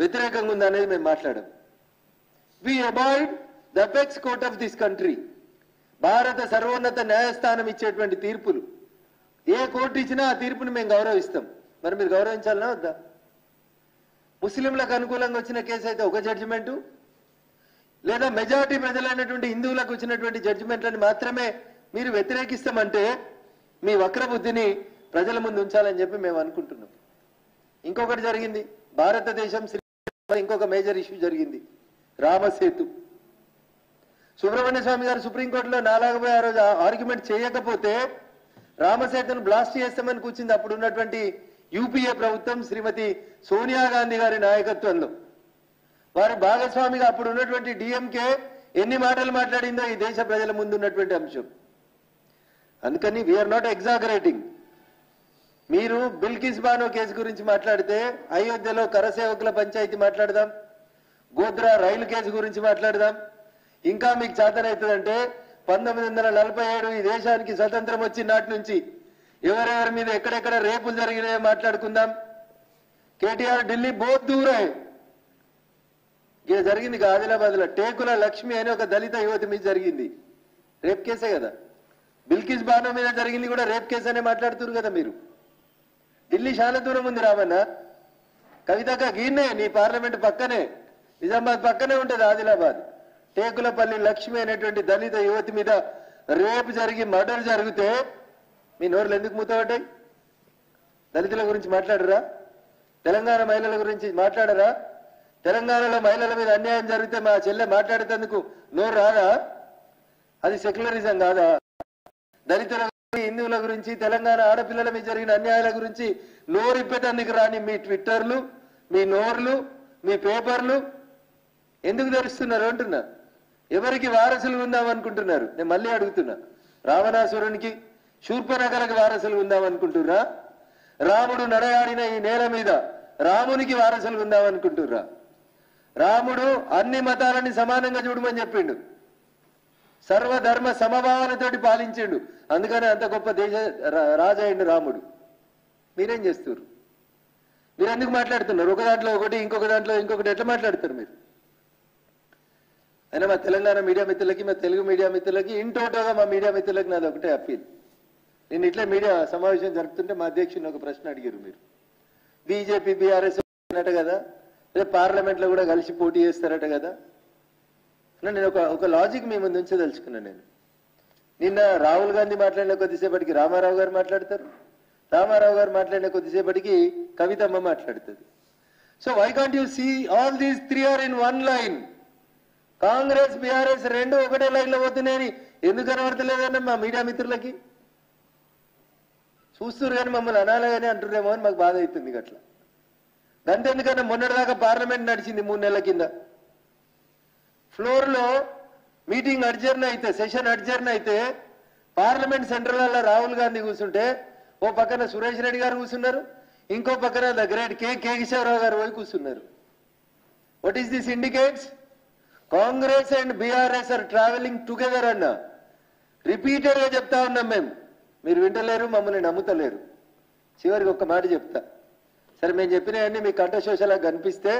వ్యతిరేకంగా ఉందా అనేది మేము మాట్లాడాం. We abide the apex court of this country. భారత సర్వోన్నత న్యాయస్థానం ఇచ్చేటువంటి తీర్పులు ఏ కోర్టు ఇచ్చినా ఆ తీర్పుని మేము గౌరవిస్తాం. మరి మీరు గౌరవించాలనా వద్దా? ముస్లింలకు అనుకూలంగా వచ్చిన కేసు అయితే ఒక జడ్జిమెంటు, లేదా మెజారిటీ ప్రజలైనటువంటి హిందువులకు వచ్చినటువంటి జడ్జిమెంట్లను మాత్రమే మీరు వ్యతిరేకిస్తామంటే మీ వక్ర బుద్ధిని ప్రజల ముందు ఉంచాలని చెప్పి మేము అనుకుంటున్నాం. ఇంకొకటి జరిగింది, భారతదేశం ఇంకొక మేజర్ ఇష్యూ జరిగింది, రామసేతు. సుబ్రహ్మణ్య స్వామి గారు సుప్రీంకోర్టులో నాలాగపోయి ఆ రోజు ఆర్గ్యుమెంట్ చేయకపోతే రామసేతును బ్లాస్ట్ చేస్తామని కూర్చుంది అప్పుడు ఉన్నటువంటి యూపీఏ ప్రభుత్వం శ్రీమతి సోనియా గాంధీ గారి నాయకత్వంలో. వారి భాగస్వామిగా అప్పుడు ఉన్నటువంటి డిఎంకే ఎన్ని మాటలు మాట్లాడిందో ఈ దేశ ప్రజల ముందు ఉన్నటువంటి అంశం. అందుకని వీఆర్ నాట్ ఎగ్జాగరేటింగ్. మీరు బిల్కిస్ బానో కేసు గురించి మాట్లాడితే అయోధ్యలో కరసేవకుల పంచాయతీ మాట్లాడదాం, గోద్రా రైలు కేసు గురించి మాట్లాడదాం. ఇంకా మీకు చేతనవుతుందంటే 1947 ఈ దేశానికి స్వతంత్రం వచ్చిన నాటి నుంచి ఎవరెవరి మీద ఎక్కడెక్కడ రేపులు జరిగినాయో మాట్లాడుకుందాం. కేటీఆర్ ఢిల్లీ బోత్ దూరే జరిగింది. ఆదిలాబాద్ లో టేకుల లక్ష్మి అని ఒక దళిత యువతి మీద జరిగింది, రేప్ కేసే కదా. బిల్కిస్ బానో మీద జరిగింది కూడా రేప్ కేసు అనే మాట్లాడుతున్నారు కదా మీరు. ఢిల్లీ చాలా దూరం ఉంది రామన్న. కవితక్క గీన్నే నీ పార్లమెంట్ పక్కనే, నిజామాబాద్ పక్కనే ఉంటుంది ఆదిలాబాద్. టేకులపల్లి లక్ష్మి అనేటువంటి దళిత యువతి మీద రేపు జరిగి మర్డర్ జరిగితే మీ నోర్లు ఎందుకు మూతపడ్డాయి? దళితుల గురించి మాట్లాడరా? తెలంగాణ మహిళల గురించి మాట్లాడరా? తెలంగాణలో మహిళల మీద అన్యాయం జరిగితే మా చెల్లె మాట్లాడేందుకు నోరు రాదా? అది సెక్యులరిజం కాదా? దళితుల హిందువుల గురించి తెలంగాణ ఆడపిల్లల మీద జరిగిన అన్యాయాల గురించి నోరిప్పేటందుకు రాని మీ ట్విట్టర్లు, మీ నోర్లు, మీ పేపర్లు ఎందుకు తెరుస్తున్నారు అంటున్నా. ఎవరికి వారసులు ఉందాం అనుకుంటున్నారు? నేను మళ్ళీ అడుగుతున్నా. రావణాసురునికి, శూర్పనఖలకు వారసులు ఉందాం అనుకుంటుర్రా? రాముడు నడయాడిన ఈ నేల మీద రామునికి వారసులు ఉందాం అనుకుంటుర్రా? రాముడు అన్ని మతాలని సమానంగా చూడమని చెప్పిండు, సర్వధర్మ సమభావనతోటి పాలించిండు. అందుకనే అంత గొప్ప దేశ రాజైండు రాముడు. మీరేం చేస్తున్నారు? మీరు ఎందుకు మాట్లాడుతున్నారు? ఒక దాంట్లో ఒకటి, ఇంకొక దాంట్లో ఇంకొకటి ఎట్లా మాట్లాడతారు మీరు? అయినా మా తెలంగాణ మీడియా మిత్రులకి, మా తెలుగు మీడియా మిత్రులకి, ఇన్ టోటల్గా మా మీడియా మిత్రులకి నాది ఒకటే అప్పీల్. నేను ఇట్లా మీడియా సమావేశం జరుపుతుంటే మా అధ్యక్షుని ఒక ప్రశ్న అడిగారు మీరు. బీజేపీ బీఆర్ఎస్ అన్నట కదా, రేపు పార్లమెంట్లో కూడా కలిసి పోటీ చేస్తారట కదా. నేను ఒక లాజిక్ మీ ముందు ఉంచదలుచుకున్నాను. నేను నిన్న రాహుల్ గాంధీ మాట్లాడిన కొద్దిసేపటికి రామారావు గారు మాట్లాడతారు, రామారావు గారు మాట్లాడిన కొద్దిసేపటికి కవితమ్మ మాట్లాడుతుంది. So why can't you see all these 3 are in one line? Congress BRS రెండు ఒకటే లైన్లో పోతున్నాయని ఎందుకు కనబడతలేదన్న మా మీడియా మిత్రులకి? చూస్తున్నారు కానీ మమ్మల్ని అనాలని అంటున్నారేమో అని మాకు బాధ అవుతుంది. అట్లా గంతెందుకన్నా మొన్నటిదాకా పార్లమెంట్ నడిచింది 3 నెలల కింద. ఫ్లోర్లో మీటింగ్ అడ్జర్న్ అయితే, సెషన్ అడ్జర్న్ అయితే పార్లమెంట్ సెంట్రల్లో రాహుల్ గాంధీ కూర్చుంటే ఓ పక్కన సురేష్ రెడ్డి గారు కూర్చున్నారు, ఇంకో పక్కన ద గ్రేట్ కేశవరావు గారు పోయి కూర్చున్నారు. What is this indicates? Congress and BRS are travelling together అన్న రిపీటెడ్ గా చెప్తా ఉన్నాం మేము. మీరు వింటలేరు, మమ్మల్ని నమ్ముతలేరు. చివరికి ఒక్క మాట చెప్తా. సరే మేము చెప్పినవన్నీ మీ కంఠశోషలా కనిపిస్తే